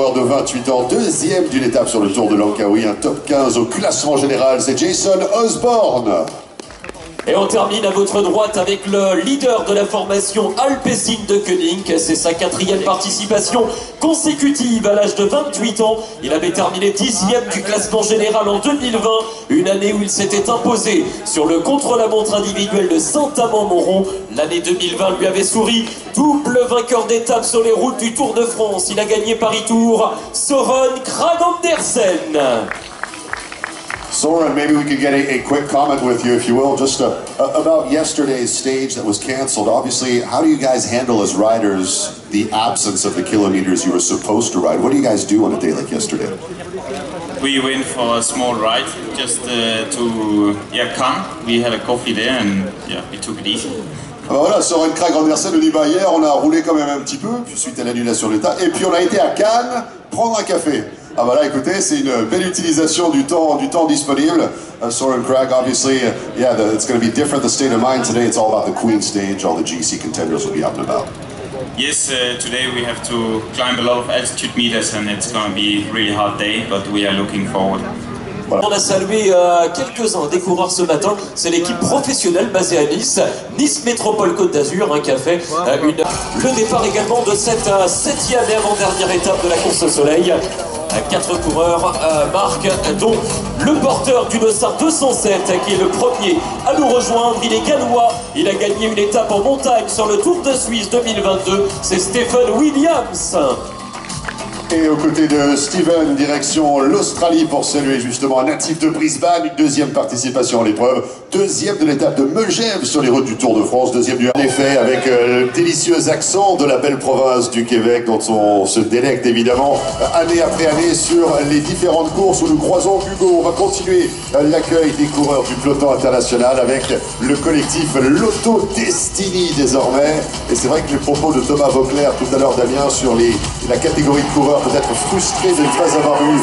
coureur de 28 ans, deuxième d'une étape sur le Tour de Langkawi, un top 15 au classement général, c'est Jason Osborne. Et on termine à votre droite avec le leader de la formation Alpecin de Koenig. C'est sa 4e participation consécutive à l'âge de 28 ans. Il avait terminé 10e du classement général en 2020, une année où il s'était imposé sur le contre-la-montre individuel de Saint-Amand-Montrond. L'année 2020 lui avait souri, double vainqueur d'étape sur les routes du Tour de France. Il a gagné Paris-Tours, Søren Kragh Andersen. Søren, maybe we could get a quick comment with you, if you will, just about yesterday's stage that was canceled. Obviously, how do you guys handle as riders the absence of the kilometers you were supposed to ride? What do you guys do on a day like yesterday? We went for a small ride just to come. We had a coffee there and we took it easy. Alors voilà, Søren Kragh Andersen nous dit bah hier on a roulé quand même un petit peu suite à l'annulation de l'État et puis on a été à Cannes prendre un café. Ah bah là écoutez, c'est une belle utilisation du temps disponible. Søren Kragh, obviously, it's going to be different, the state of mind today. It's all about the Queen stage, all the GC contenders will be out and about. Yes, today we have to climb a lot of altitude meters and it's going to be a really hard day, but we are looking forward. Voilà. On a salué quelques-uns des coureurs ce matin. C'est l'équipe professionnelle basée à Nice, Nice Métropole Côte d'Azur, qui a fait le départ également de cette 7e et avant-dernière étape de la course au soleil. 4 coureurs marquent, dont le porteur du dossard 207 qui est le premier à nous rejoindre. Il est gallois, il a gagné une étape en montagne sur le Tour de Suisse 2022, c'est Stephen Williams. Et aux côtés de Stephen, direction l'Australie pour saluer justement un natif de Brisbane, une deuxième participation à l'épreuve, deuxième de l'étape de Megève sur les routes du Tour de France, deuxième du en effet avec le délicieux accent de la belle province du Québec dont on se délecte évidemment année après année sur les différentes courses où nous croisons Hugo. On va continuer l'accueil des coureurs du peloton international avec le collectif Lotto Destiny désormais. Et c'est vrai que les propos de Thomas Vauclair tout à l'heure, Damien, sur la catégorie de coureurs peut-être frustré de ne pas avoir eu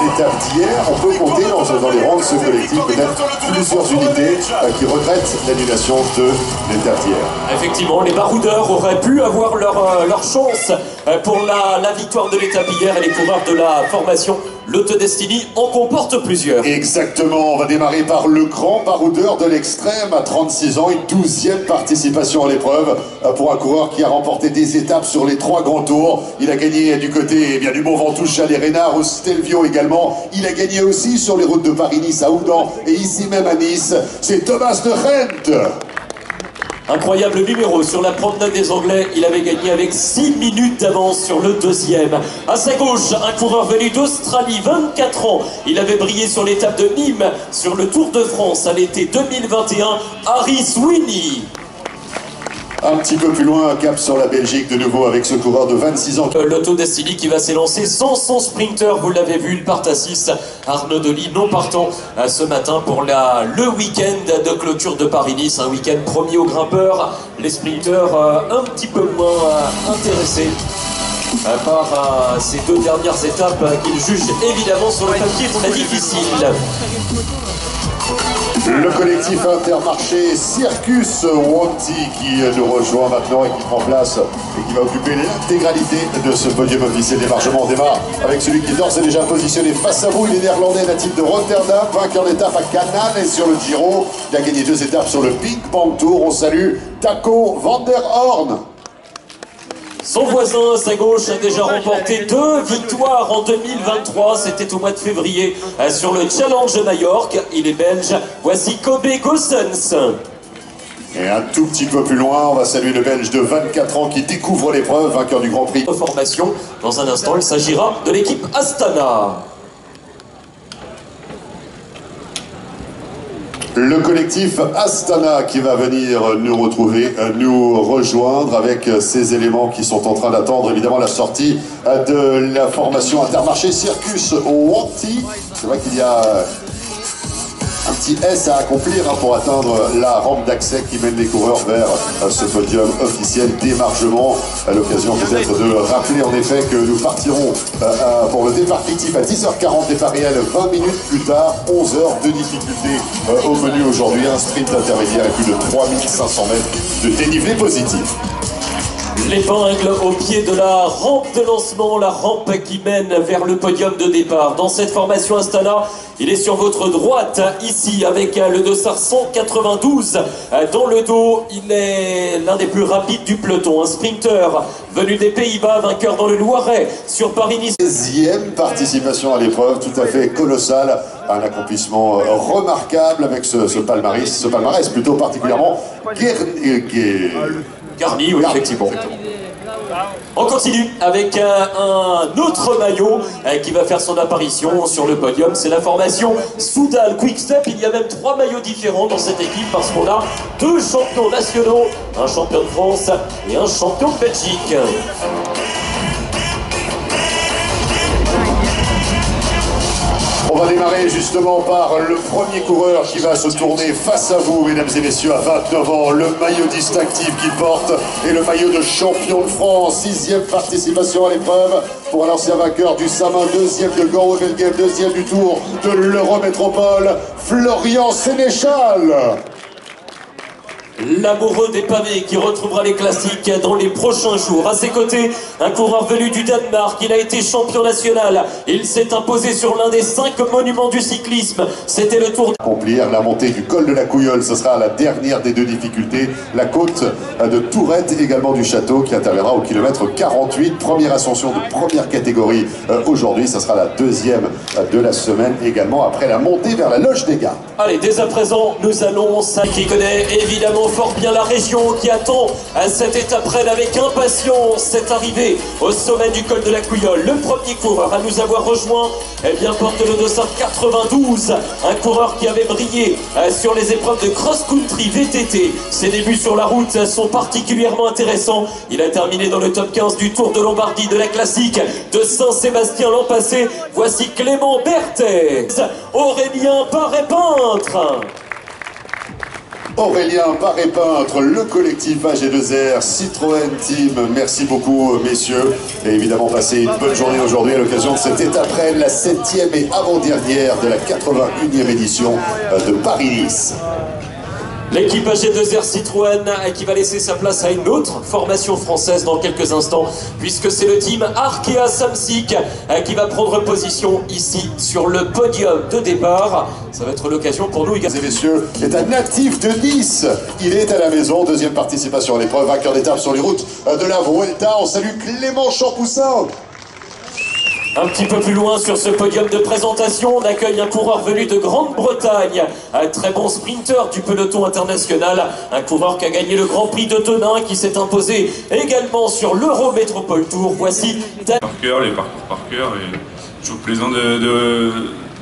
l'étape d'hier, on peut compter dans les rangs de ce collectif peut-être plusieurs unités qui regrettent l'annulation de l'étape d'hier. Effectivement, les baroudeurs auraient pu avoir leur chance pour la victoire de l'étape hier et les coureurs de la formation Lotto Destiny en comporte plusieurs. Exactement, on va démarrer par le grand baroudeur de l'extrême à 36 ans, une 12e participation à l'épreuve pour un coureur qui a remporté des étapes sur les 3 grands tours. Il a gagné du côté du Mont Ventoux à Les Reynards, au Stelvio également. Il a gagné aussi sur les routes de Paris-Nice à Oudan et ici même à Nice. C'est Thomas de Gendt. Incroyable numéro sur la promenade des Anglais, il avait gagné avec 6 minutes d'avance sur le deuxième. À sa gauche, un coureur venu d'Australie, 24 ans. Il avait brillé sur l'étape de Nîmes, sur le Tour de France à l'été 2021, Harry Sweeney. Un petit peu plus loin, cap sur la Belgique de nouveau avec ce coureur de 26 ans. Lotto Destiny qui va s'élancer sans son sprinter, vous l'avez vu, il part à 6. Arnaud Delis non partant ce matin pour le week-end de clôture de Paris-Nice, un week-end promis aux grimpeurs. Les sprinters un petit peu moins intéressés par ces 2 dernières étapes qu'ils jugent évidemment sur le papier très difficiles. Le collectif Intermarché Circus Wanty qui nous rejoint maintenant et qui prend place et qui va occuper l'intégralité de ce podium officiel d'émargement. On démarre avec celui qui est d'ores et déjà positionné face à vous. Il est néerlandais, natif de Rotterdam, vainqueur d'étape à Cannes et sur le Giro. Il a gagné 2 étapes sur le Big Bang Tour. On salue Taco van der Horn. Son voisin à sa gauche a déjà remporté 2 victoires en 2023, c'était au mois de février sur le Challenge Majorque. Il est belge, voici Kobe Goossens. Et un tout petit peu plus loin, on va saluer le belge de 24 ans qui découvre l'épreuve, vainqueur du Grand Prix. Formation, dans un instant il s'agira de l'équipe Astana. Le collectif Astana qui va venir nous retrouver, nous rejoindre avec ces éléments qui sont en train d'attendre évidemment la sortie de la formation Intermarché Circus Wanty. C'est vrai qu'il y a un petit S à accomplir pour atteindre la rampe d'accès qui mène les coureurs vers ce podium officiel d'émargement. À l'occasion peut-être de rappeler en effet que nous partirons pour le départ fictif à 10h40, départ réel 20 minutes plus tard, 11 heures de difficulté au menu aujourd'hui, un sprint intermédiaire et plus de 3500 mètres de dénivelé positif. L'épingle au pied de la rampe de lancement, la rampe qui mène vers le podium de départ. Dans cette formation Astana, il est sur votre droite, ici, avec le dossard 192 dans le dos. Il est l'un des plus rapides du peloton, un sprinter venu des Pays-Bas, vainqueur dans le Loiret sur Paris-Nice. 16e participation à l'épreuve, tout à fait colossal, un accomplissement remarquable avec ce palmarès plutôt particulièrement Garni, oui, effectivement. On continue avec un autre maillot qui va faire son apparition sur le podium. C'est la formation Soudal Quick Step. Il y a même 3 maillots différents dans cette équipe parce qu'on a 2 champions nationaux, un champion de France et un champion de Belgique. On va démarrer justement par le premier coureur qui va se tourner face à vous, mesdames et messieurs, à 29 ans, le maillot distinctif qu'il porte et le maillot de champion de France. 6e participation à l'épreuve pour un ancien vainqueur du Samin, 2e de Goro-Belgem, 2e du Tour de l'Eurométropole, Florian Sénéchal. L'amoureux des pavés qui retrouvera les classiques dans les prochains jours. À ses côtés, un coureur venu du Danemark. Il a été champion national. Il s'est imposé sur l'un des 5 monuments du cyclisme. C'était le Tour. Accomplir la montée du col de la Couilleule, ce sera la dernière des 2 difficultés. La côte de Tourette également du Château qui interviendra au kilomètre 48. Première ascension de première catégorie aujourd'hui. Ce sera la 2e de la semaine également après la montée vers la Loge des Gars. Allez, dès à présent, nous allons, ça qui connaît évidemment fort bien la région, qui attend à cette étape reine avec impatience cette arrivée au sommet du col de la Couilleule. Le premier coureur à nous avoir rejoint, eh bien, porte le dossard 92, un coureur qui avait brillé sur les épreuves de cross-country VTT. Ses débuts sur la route sont particulièrement intéressants. Il a terminé dans le top 15 du Tour de Lombardie de la classique de Saint-Sébastien l'an passé. Voici Clément Berthet, Aurélien Paré-Peintre. Aurélien Paré-Peintre, le collectif AG2R, Citroën Team, merci beaucoup messieurs. Et évidemment passez une bonne journée aujourd'hui à l'occasion de cette étape reine, la 7e et avant-dernière de la 81e édition de Paris-Nice. L'équipe AG2R Citroën qui va laisser sa place à une autre formation française dans quelques instants, puisque c'est le team Arkea Samsic qui va prendre position ici sur le podium de départ. Ça va être l'occasion pour nous. Mesdames et messieurs, est un natif de Nice. Il est à la maison, 2e participation à l'épreuve, vainqueur d'étape sur les routes de la Vuelta. On salue Clément Champoussin. Un petit peu plus loin sur ce podium de présentation, on accueille un coureur venu de Grande-Bretagne, un très bon sprinter du peloton international, un coureur qui a gagné le Grand Prix de Tonneins, qui s'est imposé également sur l'Eurométropole Tour. Voici par cœur, les parcours par cœur, et toujours plaisant de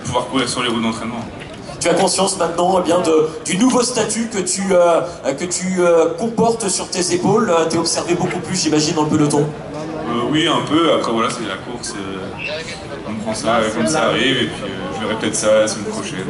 pouvoir courir sur les routes d'entraînement. Tu as conscience maintenant bien du nouveau statut que tu comportes sur tes épaules. Tu es observé beaucoup plus, j'imagine, dans le peloton. Oui, un peu. Après, voilà, c'est la course. On prend ça comme ça arrive, et puis je verrai peut-être ça la semaine prochaine,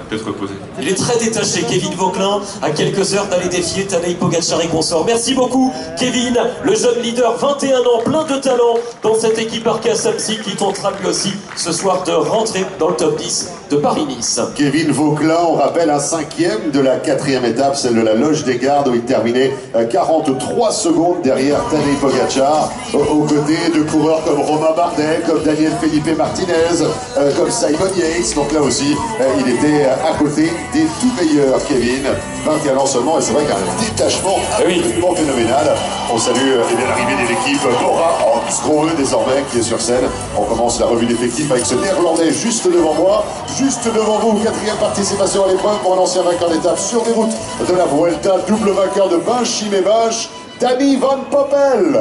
peut-être reposer. Il est très détaché, Kevin Vauquelin, à quelques heures d'aller défier Tadej Pogacar et consorts. Merci beaucoup, Kevin, le jeune leader, 21 ans, plein de talent dans cette équipe Arkea Samsic qui tentera lui aussi ce soir de rentrer dans le top 10 de Paris-Nice. Kevin Vauquelin, on rappelle, un 5e de la 4e étape, celle de la Loge des Gardes, où il terminait 43 secondes derrière Tadej Pogacar, aux côtés de coureurs comme Romain Bardet, comme Daniel Felipe Martinez, comme Simon Yates. Donc là aussi, il était à côté des tout meilleurs, Kevin. 21 ans seulement, et c'est vrai qu'un détachement absolument phénoménal. On salue l'arrivée de l'équipe Bora Hansgrohe désormais qui est sur scène. On commence la revue d'effectifs avec ce néerlandais juste devant moi, juste devant vous. 4e participation à l'épreuve pour un ancien vainqueur d'étape sur les routes de la Vuelta, double vainqueur de Binchim-et-Vache, Danny Van Poppel.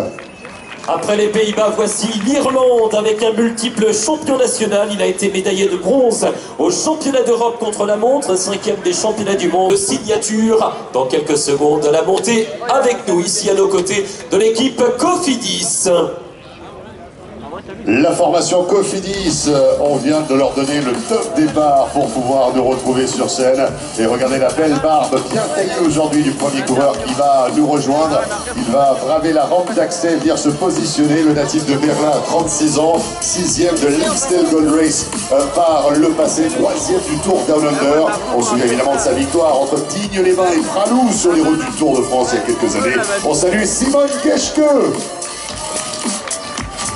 Après les Pays-Bas, voici l'Irlande avec un multiple champion national. Il a été médaillé de bronze au championnat d'Europe contre la montre, 5e des championnats du monde de signature. Dans quelques secondes, la montée avec nous, ici à nos côtés, de l'équipe Cofidis. La formation Cofidis, on vient de leur donner le top départ pour pouvoir nous retrouver sur scène. Et regardez la belle barbe bien taillée aujourd'hui du premier coureur qui va nous rejoindre. Il va braver la rampe d'accès, venir se positionner. Le natif de Berlin, 36 ans, 6e de l'Amstel Gold Race par le passé, 3e du Tour Down Under. On se souvient évidemment de sa victoire entre Digne-les-Bains et Fralou sur les routes du Tour de France il y a quelques années. On salue Simon Geschke.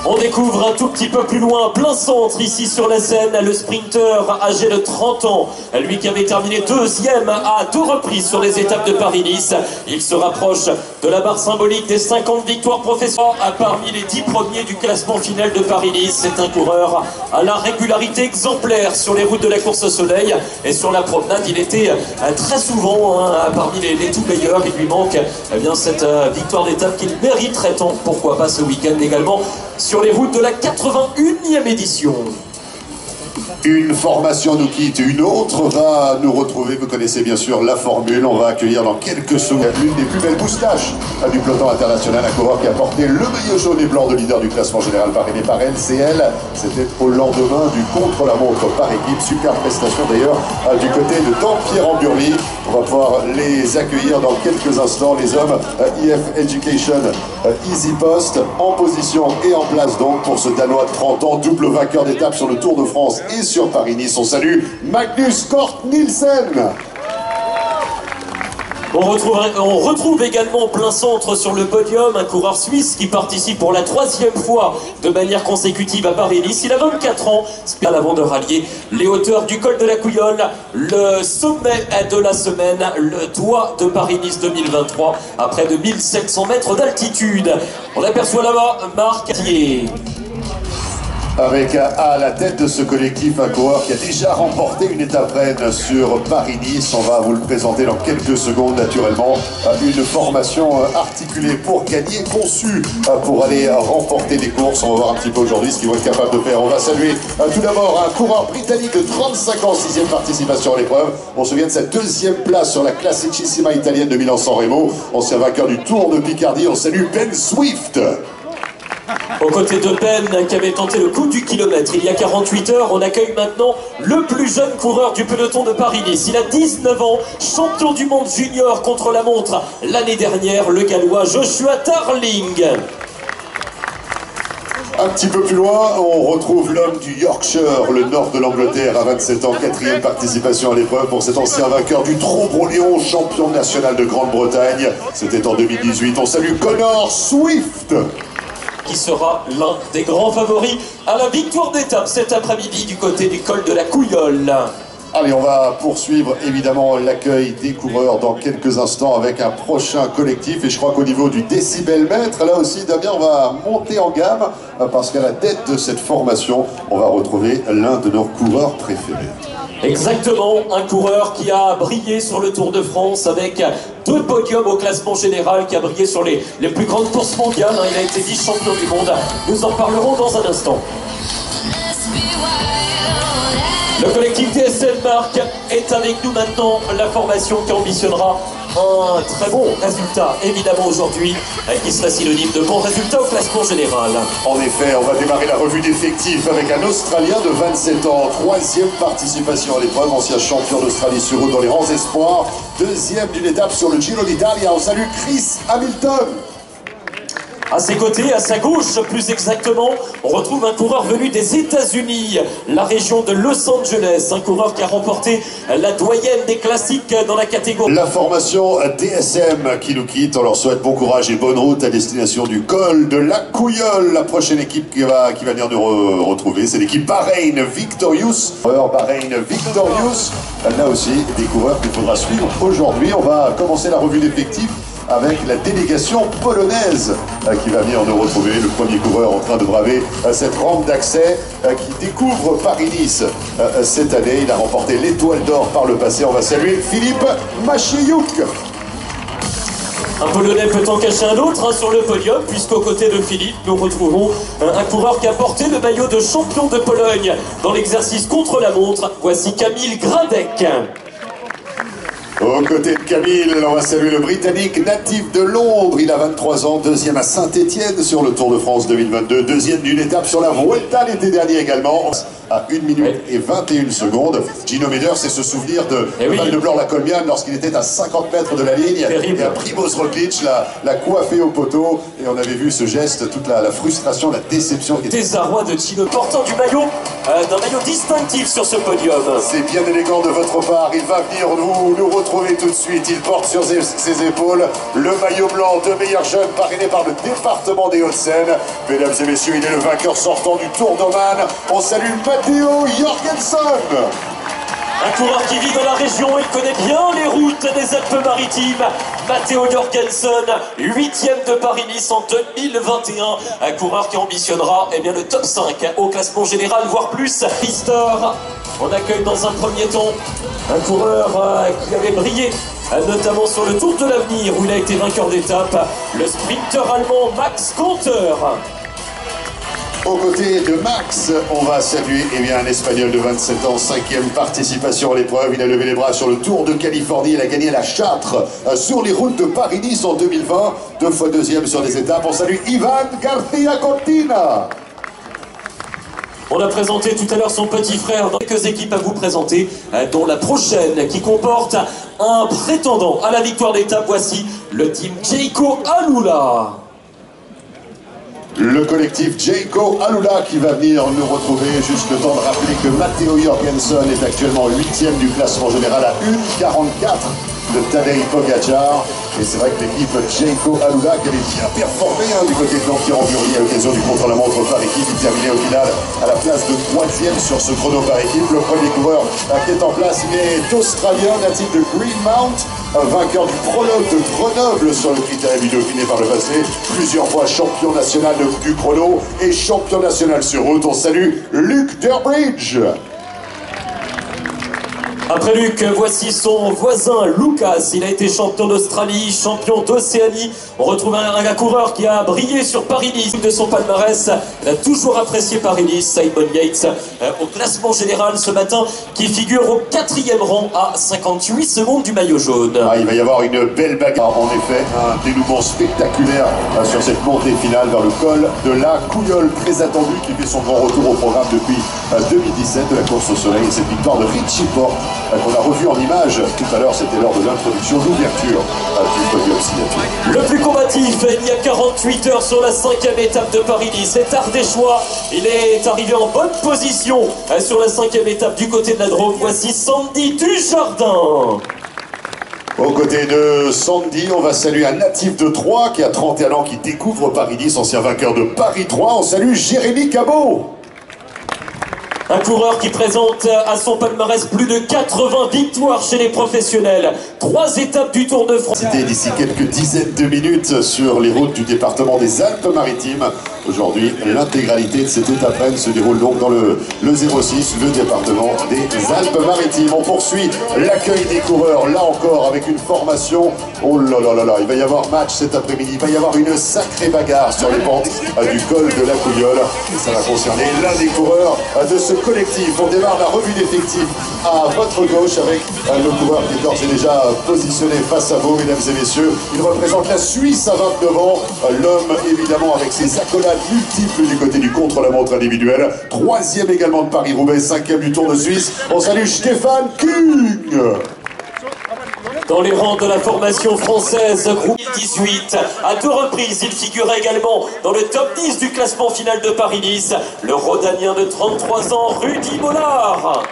On découvre un tout petit peu plus loin, plein centre, ici sur la scène, le sprinter âgé de 30 ans. Lui qui avait terminé deuxième à 2 reprises sur les étapes de Paris-Nice. Il se rapproche de la barre symbolique des 50 victoires professionnelles parmi les 10 premiers du classement final de Paris-Nice. C'est un coureur à la régularité exemplaire sur les routes de la course au soleil. Et sur la promenade, il était très souvent parmi les tout meilleurs. Il lui manque cette victoire d'étape qu'il mériterait tant, pourquoi pas ce week-end également, sur les routes de la 81e édition. Une formation nous quitte, une autre va nous retrouver. Vous connaissez bien sûr la formule. On va accueillir dans quelques secondes l'une des plus belles moustaches du peloton international, un coureur qui a porté le maillot jaune et blanc de leader du classement général parrainé par LCL. C'était au lendemain du contre-la-montre par équipe. Super prestation d'ailleurs du côté de Dampierre en Burly. On va pouvoir les accueillir dans quelques instants. Les hommes IF Education Easy Post en position et en place donc pour ce Danois de 30 ans, double vainqueur d'étape sur le Tour de France et sur Paris-Nice. On salue Magnus Cort Nielsen. On retrouve également en plein centre sur le podium un coureur suisse qui participe pour la 3e fois de manière consécutive à Paris-Nice. Il a 24 ans, avant de rallier les hauteurs du col de la Couillole, le sommet de la semaine, le toit de Paris-Nice 2023, à près de 1700 mètres d'altitude. On aperçoit là-bas Marc Thier. Avec à la tête de ce collectif un coureur qui a déjà remporté une étape reine sur Paris-Nice. On va vous le présenter dans quelques secondes naturellement. Une formation articulée pour gagner, conçue pour aller remporter des courses. On va voir un petit peu aujourd'hui ce qu'ils vont être capables de faire. On va saluer tout d'abord un coureur britannique de 35 ans, 6e participation à l'épreuve. On se souvient de sa 2e place sur la Classicissima italienne de Milan-San Remo. Ancien vainqueur du Tour de Picardie. On salue Ben Swift. Aux côtés de Ben qui avait tenté le coup du kilomètre il y a 48 heures, on accueille maintenant le plus jeune coureur du peloton de Paris-Nice. Il a 19 ans, champion du monde junior contre la montre l'année dernière, le gallois Joshua Tarling. Un petit peu plus loin, on retrouve l'homme du Yorkshire, le nord de l'Angleterre, à 27 ans, 4e participation à l'épreuve pour cet ancien vainqueur du Trompe-Lion, champion national de Grande-Bretagne. C'était en 2018. On salue Connor Swift, qui sera l'un des grands favoris à la victoire d'étape cet après-midi du côté du col de la Couillole. Allez, on va poursuivre évidemment l'accueil des coureurs dans quelques instants avec un prochain collectif. Et je crois qu'au niveau du décibelmètre, là aussi, Damien, on va monter en gamme parce qu'à la tête de cette formation, on va retrouver l'un de nos coureurs préférés. Exactement, un coureur qui a brillé sur le Tour de France avec 2 podiums au classement général, qui a brillé sur les plus grandes courses mondiales. Il a été vice-champion du monde. Nous en parlerons dans un instant. Le collectif DSM Marc est avec nous maintenant. La formation qui ambitionnera un très bon résultat, évidemment aujourd'hui, qui sera synonyme de bon résultat au classement général. En effet, on va démarrer la revue d'effectifs avec un Australien de 27 ans, 3e participation à l'épreuve, ancien champion d'Australie sur route dans les rangs espoirs, 2e d'une étape sur le Giro d'Italia. On salue Chris Hamilton. À ses côtés, à sa gauche plus exactement, on retrouve un coureur venu des États-Unis, la région de Los Angeles, un coureur qui a remporté la doyenne des classiques dans la catégorie. La formation DSM qui nous quitte, on leur souhaite bon courage et bonne route à destination du col de la Couillole. La prochaine équipe qui va venir nous retrouver, c'est l'équipe Bahreïn Victorious. Bahreïn Victorious, là aussi des coureurs qu'il faudra suivre aujourd'hui. On va commencer la revue d'effectifs avec la délégation polonaise qui va venir nous retrouver. Le premier coureur en train de braver cette rampe d'accès qui découvre Paris-Nice cette année. Il a remporté l'étoile d'or par le passé. On va saluer Philippe Maciejczuk. Un Polonais peut en cacher un autre sur le podium, puisqu'aux côtés de Philippe, nous retrouvons un coureur qui a porté le maillot de champion de Pologne dans l'exercice contre la montre. Voici Kamil Gradek. Aux côtés de Camille, on va saluer le Britannique natif de Londres. Il a 23 ans, deuxième à Saint-Étienne sur le Tour de France 2022. Deuxième d'une étape sur la Vuelta l'été dernier également. À 1 minute et 21 secondes. Gino Meder, c'est se souvenir de Val de Blore-la-Colmiane lorsqu'il était à 50 mètres de la ligne. Et à Primoz Roglic l'a coiffé au poteau. Et on avait vu ce geste, toute la frustration, la déception. Désarroi de Gino, portant du maillot, d'un maillot distinctif sur ce podium. C'est bien élégant de votre part. Il va venir nous retrouver tout de suite. Il porte sur ses épaules le maillot blanc de meilleur jeune parrainé par le département des Hauts-de-Seine. Mesdames et messieurs, il est le vainqueur sortant du Tour d'Oman. On salue Matteo Jorgensen. Un coureur qui vit dans la région, il connaît bien les routes des Alpes-Maritimes. Matteo Jorgensen, 8e de Paris-Nice en 2021. Un coureur qui ambitionnera le top 5 au classement général, voire plus. Pistor, on accueille dans un premier temps un coureur qui avait brillé, notamment sur le Tour de l'Avenir où il a été vainqueur d'étape, le sprinter allemand Max Kanter. Aux côtés de Max, on va saluer un Espagnol de 27 ans, 5e participation à l'épreuve. Il a levé les bras sur le Tour de Californie. Il a gagné la Châtre sur les routes de Paris-Nice en 2020. 2 fois deuxième sur des étapes. On salue Ivan García Cortina. On a présenté tout à l'heure son petit frère dans quelques équipes à vous présenter, dont la prochaine qui comporte un prétendant à la victoire d'étape. Voici le team Jayco Alula. Le collectif Jayco Alula qui va venir nous retrouver. Juste le temps de rappeler que Matteo Jorgensen est actuellement 8e du classement général à 1,44 de Tadej Pogacar. Et c'est vrai que l'équipe Jayco Alula qui avait bien performé du côté de l'Anti-Ramburi à l'occasion du contre-la-montre par équipe. Il terminait au final à la place de 3e sur ce chrono par équipe. Le premier coureur qui est en place, il est australien, natif de Greenmount, vainqueur du prologue de Grenoble sur le critérium du Dauphiné par le passé, plusieurs fois champion national du chrono et champion national sur route. On salue Luc Durbridge. Après Luc, voici son voisin Lucas. Il a été champion d'Australie, champion d'Océanie. On retrouve un coureur qui a brillé sur Paris-Nice de son palmarès. Il a toujours apprécié Paris-Nice, Simon Yates, au classement général ce matin, qui figure au 4e rang à 58 secondes du maillot jaune. Il va y avoir une belle bagarre, en effet, un dénouement spectaculaire sur cette montée finale vers le col de la Couillole, très attendu, qui fait son grand retour au programme depuis 2017 de la course au soleil. Et cette victoire de Richie Porte qu'on a revu en image tout à l'heure, c'était lors de l'introduction, l'ouverture du podium signature. Le plus combatif, il y a 48 heures sur la 5e étape de Paris-Nice, c'est Ardéchois. Il est arrivé en bonne position sur la 5e étape du côté de la Drôme. Voici Sandy Dujardin. Aux côtés de Sandy, on va saluer un natif de Troyes qui a 31 ans, qui découvre Paris-Nice, ancien vainqueur de Paris-3. On salue Jérémy Cabot. Un coureur qui présente à son palmarès plus de 80 victoires chez les professionnels. 3 étapes du Tour de France. C'était d'ici quelques dizaines de minutes sur les routes du département des Alpes-Maritimes. Aujourd'hui, l'intégralité de cette étape se déroule donc dans le 06, le département des Alpes-Maritimes. On poursuit l'accueil des coureurs, là encore, avec une formation. Oh là là là là, il va y avoir match cet après-midi. Il va y avoir une sacrée bagarre sur les pentes du col de la Couillole. Et ça va concerner l'un des coureurs de ce collectif. On démarre la revue d'effectifs à votre gauche avec le coureur qui est d'ores et déjà positionné face à vous, mesdames et messieurs. Il représente la Suisse à 29 ans. L'homme, évidemment, avec ses accolades multiples du côté du contre-la-montre individuel. 3e également de Paris-Roubaix, 5e du Tour de Suisse. On salue Stéphane Kung. Dans les rangs de la formation française, groupe 18, à 2 reprises, il figurait également dans le top 10 du classement final de Paris-Nice. Le Rhodanien de 33 ans, Rudy Bollard.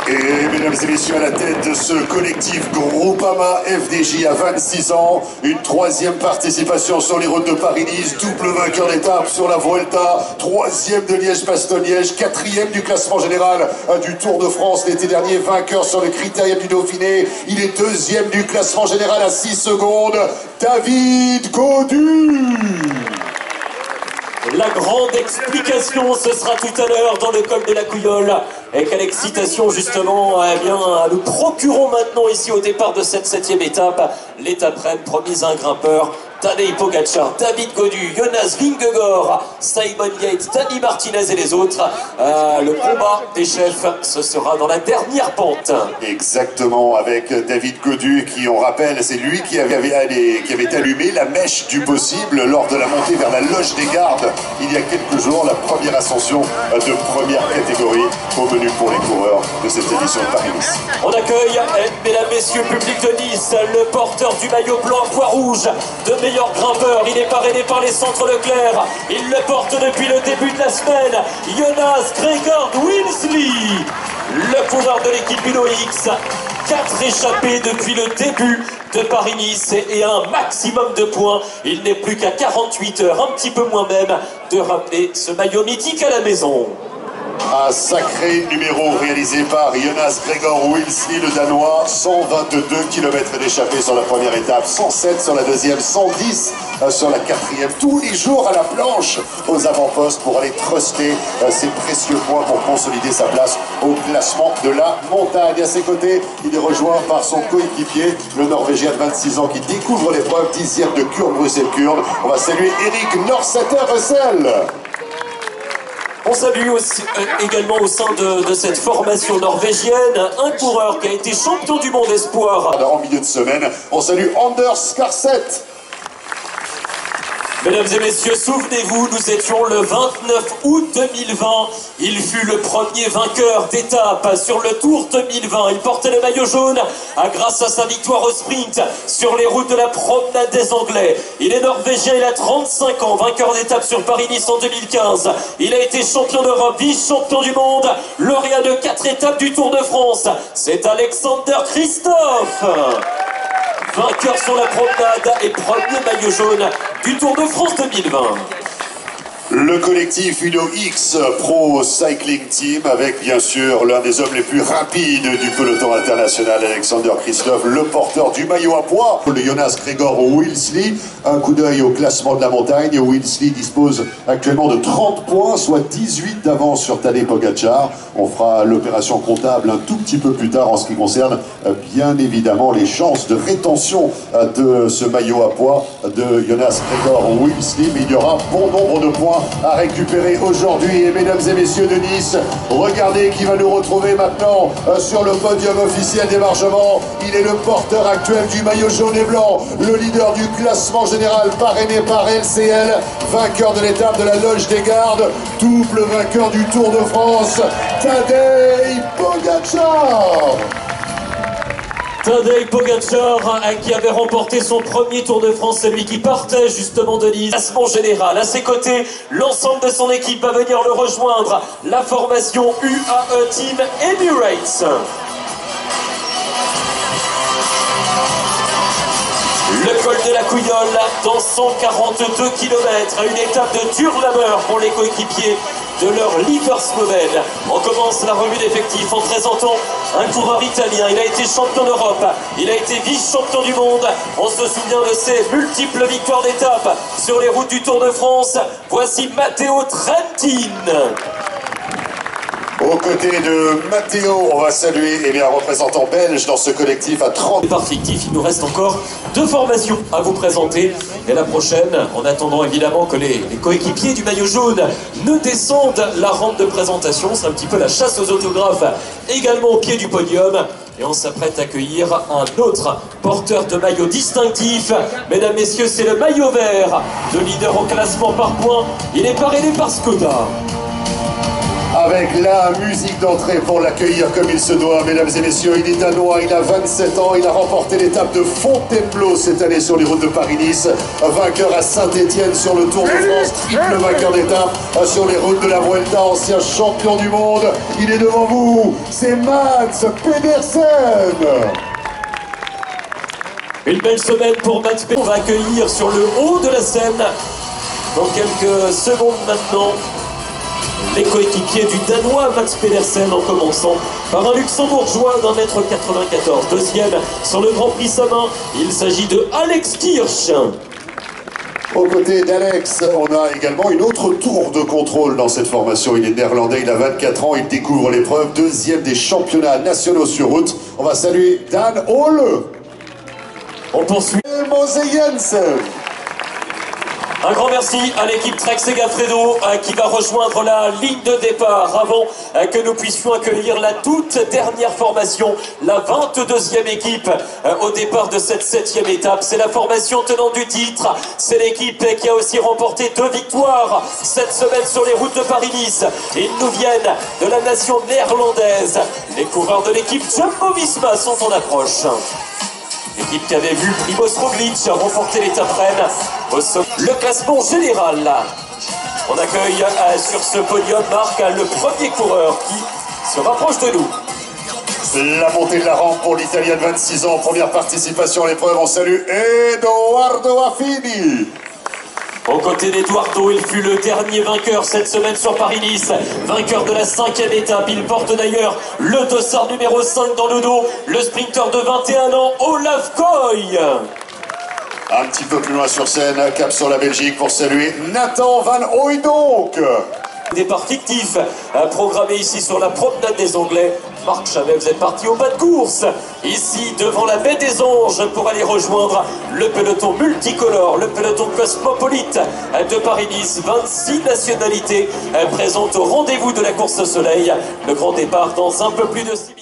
Et mesdames et messieurs, à la tête de ce collectif Groupama FDJ à 26 ans, une 3e participation sur les routes de Paris-Nice, double vainqueur d'étape sur la Vuelta, 3e de Liège-Bastogne-Liège, 4e du classement général du Tour de France l'été dernier, vainqueur sur le critérium du Dauphiné. Il est 2e du classement général à 6 secondes, David Gaudu. La grande explication, ce sera tout à l'heure dans le col de la Couillole. Et quelle excitation justement, nous procurons maintenant ici au départ de cette 7e étape. L'étape reine promise à un grimpeur Tadej Pogacar, David Gaudu, Jonas Vingegaard, Simon Yates, Dani Martinez et les autres. Le combat des chefs, ce sera dans la dernière pente. Exactement, avec David Gaudu qui, on rappelle, c'est lui qui avait allumé la mèche du possible lors de la montée vers la loge des gardes il y a quelques jours, la première ascension de première catégorie au menu pour les coureurs de cette édition de Paris-Nice. On accueille, mesdames, messieurs, public de Nice, le porteur du maillot blanc à pois rouge, de meilleur grimpeur. Il est parrainé par les centres Leclerc. Il le porte depuis le début de la semaine. Jonas Gregor Wilsley, le coureur de l'équipe Uno X. 4 échappés depuis le début de Paris-Nice et un maximum de points. Il n'est plus qu'à 48 heures, un petit peu moins même, de ramener ce maillot mythique à la maison. Un sacré numéro réalisé par Jonas Gregor Wilsley, le Danois. 122 km d'échappée sur la première étape, 107 sur la deuxième, 110 sur la quatrième. Tous les jours à la planche aux avant-postes pour aller truster ses précieux points pour consolider sa place au classement de la montagne. À ses côtés, il est rejoint par son coéquipier, le Norvégien de 26 ans qui découvre l'épreuve, 10e de Kurne-Bruxelles-Kurne. On va saluer Erik Norsäter-Russell. On salue aussi, également au sein de cette formation norvégienne un coureur qui a été champion du monde espoir. En milieu de semaine, on salue Anders Skarseth. Mesdames et messieurs, souvenez-vous, nous étions le 29 août 2020. Il fut le premier vainqueur d'étape sur le Tour 2020. Il portait le maillot jaune grâce à sa victoire au sprint sur les routes de la promenade des Anglais. Il est norvégien, il a 35 ans, vainqueur d'étape sur Paris-Nice en 2015. Il a été champion d'Europe, vice-champion du monde, lauréat de 4 étapes du Tour de France. C'est Alexander Kristoff, vainqueur sur la promenade et premier maillot jaune du Tour de France 2020. Le collectif Uno X Pro Cycling Team avec bien sûr l'un des hommes les plus rapides du peloton international, Alexander Kristoff, le porteur du maillot à pois, le Jonas Gregor Wilsley. Un coup d'œil au classement de la montagne. Wilsley dispose actuellement de 30 points, soit 18 d'avance sur Tadej Pogacar. On fera l'opération comptable un tout petit peu plus tard en ce qui concerne bien évidemment les chances de rétention de ce maillot à pois de Jonas Gregor Wilsley. Mais il y aura bon nombre de points à récupérer aujourd'hui. Et mesdames et messieurs de Nice, regardez qui va nous retrouver maintenant sur le podium officiel des Margements. Il est le porteur actuel du maillot jaune et blanc, le leader du classement général parrainé par LCL, vainqueur de l'étape de la Loge des Gardes, double vainqueur du Tour de France, Tadej Pogacar. Tadej Pogacar qui avait remporté son premier Tour de France, celui qui partait justement de Nice. Classement général, à ses côtés, l'ensemble de son équipe va venir le rejoindre, la formation UAE Team Emirates. Le col de la Couillole dans 142 km, une étape de dur labeur pour les coéquipiers de leur leader slovène. On commence la revue d'effectifs en présentant un coureur italien. Il a été champion d'Europe, il a été vice-champion du monde. On se souvient de ses multiples victoires d'étape sur les routes du Tour de France. Voici Matteo Trentin. Aux côtés de Matteo, on va saluer un représentant belge dans ce collectif à 30. Par fictif, il nous reste encore 2 formations à vous présenter. Et la prochaine, en attendant évidemment que les coéquipiers du maillot jaune ne descendent la rampe de présentation. C'est un petit peu la chasse aux autographes également au pied du podium. Et on s'apprête à accueillir un autre porteur de maillot distinctif. Mesdames, messieurs, c'est le maillot vert, de leader au classement par points. Il est parrainé par Skoda. Avec la musique d'entrée pour l'accueillir comme il se doit, mesdames et messieurs, il est danois, il a 27 ans, il a remporté l'étape de Fontainebleau cette année sur les routes de Paris-Nice, vainqueur à Saint-Étienne sur le Tour de France, triple vainqueur d'étape sur les routes de la Vuelta, ancien champion du monde. Il est devant vous, c'est Mats Pedersen. Une belle semaine pour Mats Pedersen. On va accueillir sur le haut de la scène, dans quelques secondes maintenant, les coéquipiers du Danois Mats Pedersen, en commençant par un luxembourgeois d'1,94 m. Deuxième sur le Grand Prix Samin, il s'agit de Alex Kirch. Aux côtés d'Alex, on a également une autre tour de contrôle dans cette formation. Il est néerlandais, il a 24 ans, il découvre l'épreuve, deuxième des championnats nationaux sur route. On va saluer Dan Hole. On poursuit. Mose Jensen. Un grand merci à l'équipe Trek Segafredo qui va rejoindre la ligne de départ avant que nous puissions accueillir la toute dernière formation, la 22e équipe au départ de cette 7e étape. C'est la formation tenante du titre, c'est l'équipe qui a aussi remporté 2 victoires cette semaine sur les routes de Paris-Nice. Ils nous viennent de la nation néerlandaise. Les coureurs de l'équipe Jumbo-Visma sont en approche. L'équipe qui avait vu Primož Roglič remporter l'étape reine au sommet. Le classement général. On accueille sur ce podium Marc, le premier coureur qui se rapproche de nous. La montée de la rampe pour l'Italien de 26 ans, première participation à l'épreuve. On salue Edoardo Affini. Aux côtés d'Eduardo, il fut le dernier vainqueur cette semaine sur Paris-Nice. Vainqueur de la 5e étape. Il porte d'ailleurs le dossard numéro 5 dans le dos. Le sprinter de 21 ans, Olaf Koy. Un petit peu plus loin sur scène, cap sur la Belgique pour saluer Nathan Van Hooijdonk. Départ fictif programmé ici sur la promenade des Anglais. Marc Chavet, vous êtes parti au bas de course, ici devant la baie des Anges pour aller rejoindre le peloton multicolore, le peloton cosmopolite de Paris-Nice. 26 nationalités présentes au rendez-vous de la course au soleil. Le grand départ dans un peu plus de 6 minutes.